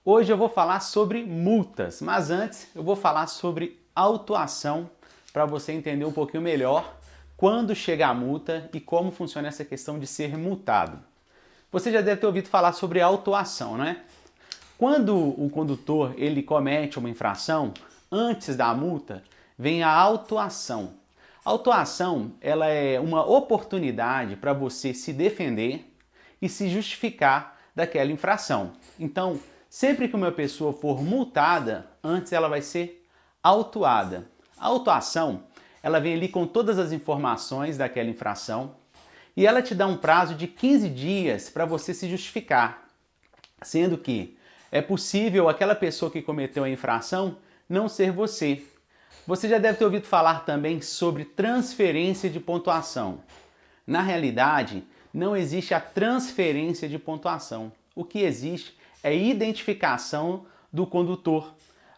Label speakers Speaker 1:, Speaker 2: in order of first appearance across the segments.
Speaker 1: Hoje eu vou falar sobre multas, mas antes eu vou falar sobre autuação para você entender um pouquinho melhor quando chega a multa e como funciona essa questão de ser multado. Você já deve ter ouvido falar sobre autuação, né? Quando o condutor ele comete uma infração, antes da multa vem a autuação. A autuação ela é uma oportunidade para você se defender e se justificar daquela infração. Então, sempre que uma pessoa for multada, antes ela vai ser autuada. A autuação, ela vem ali com todas as informações daquela infração e ela te dá um prazo de 15 dias para você se justificar, sendo que é possível aquela pessoa que cometeu a infração não ser você. Você já deve ter ouvido falar também sobre transferência de pontuação. Na realidade, não existe a transferência de pontuação. O que existe é identificação do condutor.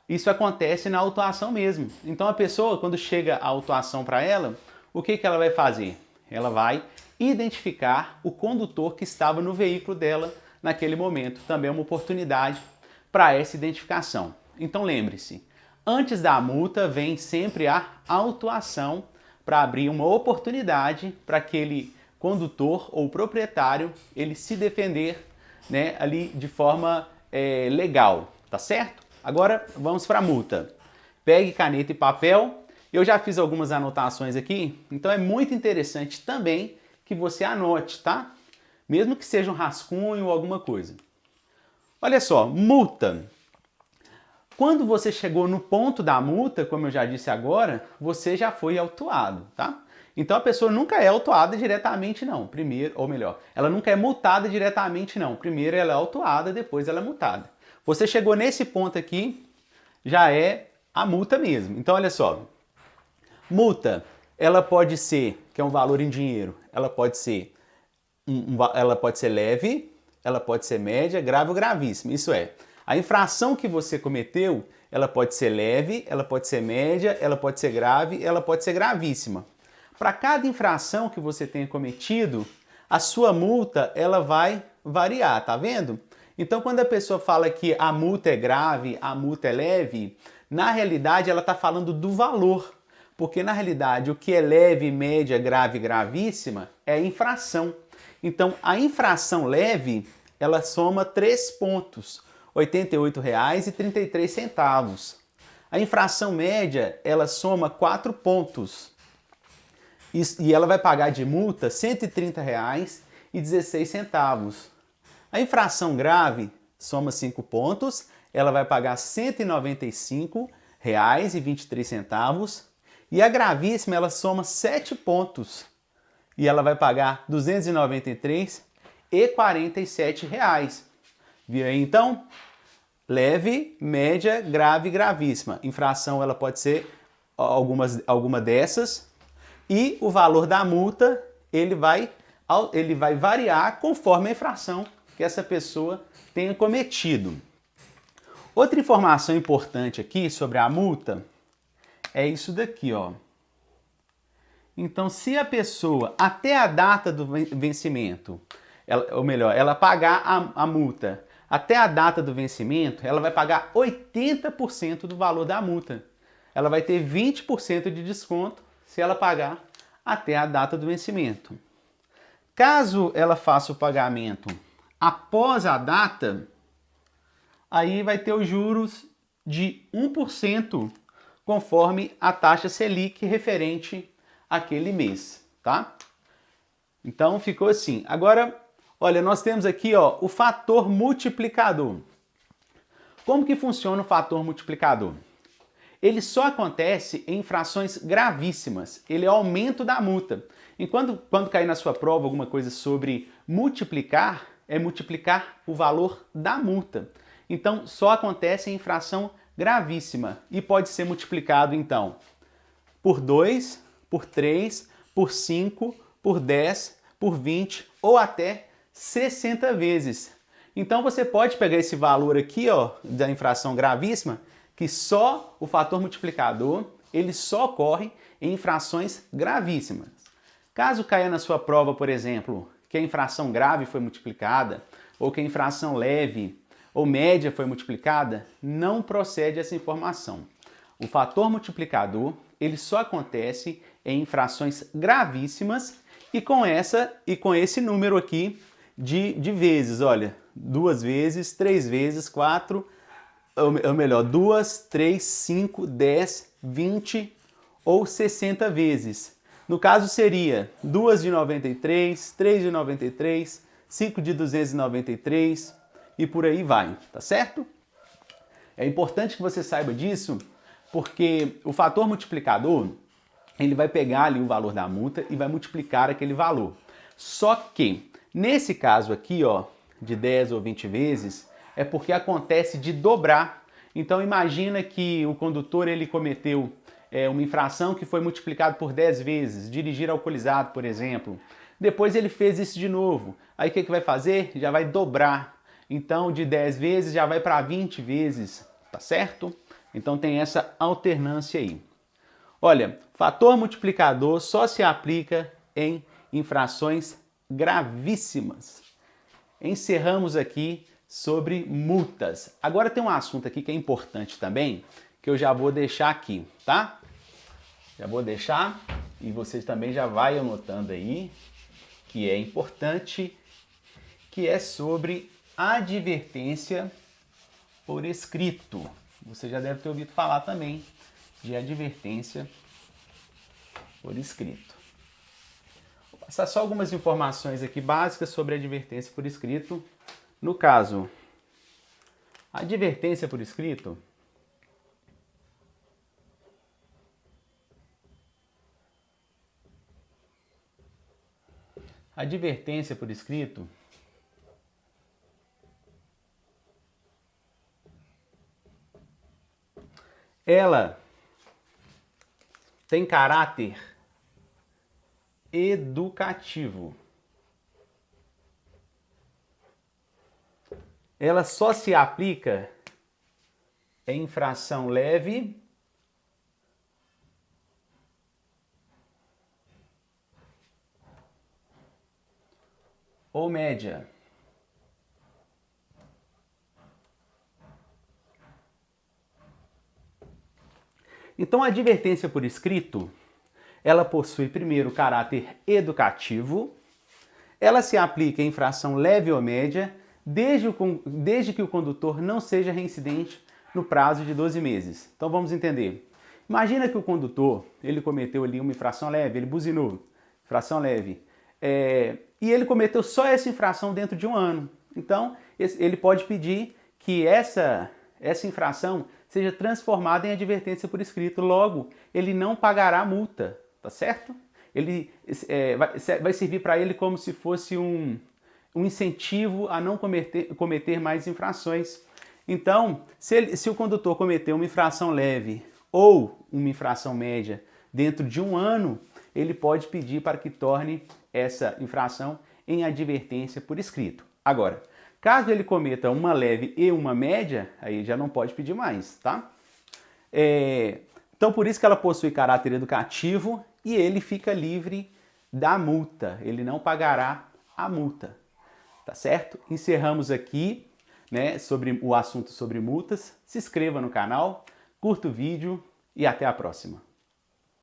Speaker 1: Isso acontece na autuação mesmo. Então a pessoa, quando chega a autuação para ela, o que ela vai fazer? Ela vai identificar o condutor que estava no veículo dela naquele momento. Também é uma oportunidade para essa identificação. Então lembre-se, antes da multa vem sempre a autuação para abrir uma oportunidade para aquele condutor ou proprietário ele se defender, né, ali de forma legal, tá certo? Agora vamos para a multa. Pegue caneta e papel. Eu já fiz algumas anotações aqui, então é muito interessante também que você anote, tá? Mesmo que seja um rascunho ou alguma coisa. Olha só, multa. Quando você chegou no ponto da multa, como eu já disse agora, você já foi autuado, tá? Então a pessoa nunca é autuada diretamente não, primeiro, ou melhor, ela nunca é multada diretamente não. Primeiro ela é autuada, depois ela é multada. Você chegou nesse ponto aqui, já é a multa mesmo. Então olha só, multa, ela pode ser, que é um valor em dinheiro, ela pode ser leve, ela pode ser média, grave ou gravíssima. Isso é, a infração que você cometeu, ela pode ser leve, ela pode ser média, ela pode ser grave, ela pode ser gravíssima. Para cada infração que você tenha cometido, a sua multa ela vai variar, tá vendo? Então quando a pessoa fala que a multa é grave, a multa é leve, na realidade ela está falando do valor. Porque na realidade o que é leve, média, grave e gravíssima é a infração. Então a infração leve, ela soma 3 pontos, R$ 88,33. A infração média, ela soma 4 pontos. E ela vai pagar de multa R$ 130,16. A infração grave soma 5 pontos, ela vai pagar R$ 195,23. E a gravíssima, ela soma 7 pontos e ela vai pagar R$ 293,47. Viu aí então? Leve, média, grave e gravíssima. Infração ela pode ser alguma dessas e o valor da multa ele vai variar conforme a infração que essa pessoa tenha cometido. Outra informação importante aqui sobre a multa é isso daqui, ó. Então, se a pessoa, até a data do vencimento, ela pagar a multa até a data do vencimento, ela vai pagar 80% do valor da multa. Ela vai ter 20% de desconto se ela pagar até a data do vencimento. Caso ela faça o pagamento após a data, aí vai ter os juros de 1%, conforme a taxa Selic referente àquele mês, tá? Então ficou assim. Agora, olha, nós temos aqui, ó, o fator multiplicador. Como que funciona o fator multiplicador? Ele só acontece em infrações gravíssimas. Ele é o aumento da multa. Enquanto quando cair na sua prova alguma coisa sobre multiplicar, é multiplicar o valor da multa. Então, só acontece em infração gravíssima e pode ser multiplicado, então, por 2, por 3, por 5, por 10, por 20 ou até 60 vezes. Então, você pode pegar esse valor aqui, ó, da infração gravíssima, que só o fator multiplicador, ele só ocorre em infrações gravíssimas. Caso caia na sua prova, por exemplo, que a infração grave foi multiplicada ou que a infração leve ou média foi multiplicada, não procede essa informação. O fator multiplicador, ele só acontece em infrações gravíssimas e com esse número aqui de vezes, olha, 2 vezes, 3 vezes, 4, ou melhor, 2, 3, 5, 10, 20 ou 60 vezes. No caso seria 2 de 93, 3 de 93, 5 de 293 e por aí vai, tá certo? É importante que você saiba disso, porque o fator multiplicador, ele vai pegar ali o valor da multa e vai multiplicar aquele valor. Só que, nesse caso aqui, ó, de 10 ou 20 vezes, é porque acontece de dobrar. Então imagina que o condutor ele cometeu uma infração que foi multiplicado por 10 vezes, dirigir alcoolizado, por exemplo. Depois ele fez isso de novo. Aí o que vai fazer? Já vai dobrar. Então de 10 vezes já vai para 20 vezes, tá certo? Então tem essa alternância aí. Olha, fator multiplicador só se aplica em infrações gravíssimas. Encerramos aqui sobre multas. Agora tem um assunto aqui que é importante também, que eu já vou deixar aqui, tá? Já vou deixar e vocês também já vai anotando aí, que é importante, que é sobre advertência por escrito. Você já deve ter ouvido falar também de advertência por escrito. Vou passar só algumas informações aqui básicas sobre advertência por escrito. No caso, a advertência por escrito ela tem caráter educativo. Ela só se aplica em infração leve ou média. Então a advertência por escrito, ela possui primeiro caráter educativo, ela se aplica em infração leve ou média, desde que o condutor não seja reincidente no prazo de 12 meses. Então vamos entender. Imagina que o condutor, ele cometeu ali uma infração leve, ele buzinou, infração leve, e ele cometeu só essa infração dentro de um ano. Então ele pode pedir que essa infração seja transformada em advertência por escrito. Logo, ele não pagará a multa, tá certo? Ele vai servir para ele como se fosse um incentivo a não cometer mais infrações. Então, se o condutor cometeu uma infração leve ou uma infração média dentro de um ano, ele pode pedir para que torne essa infração em advertência por escrito. Agora, caso ele cometa uma leve e uma média, aí já não pode pedir mais, tá? Então, por isso que ela possui caráter educativo e ele fica livre da multa. Ele não pagará a multa, tá certo? Encerramos aqui, né, sobre o assunto sobre multas. Se inscreva no canal, curta o vídeo e até a próxima.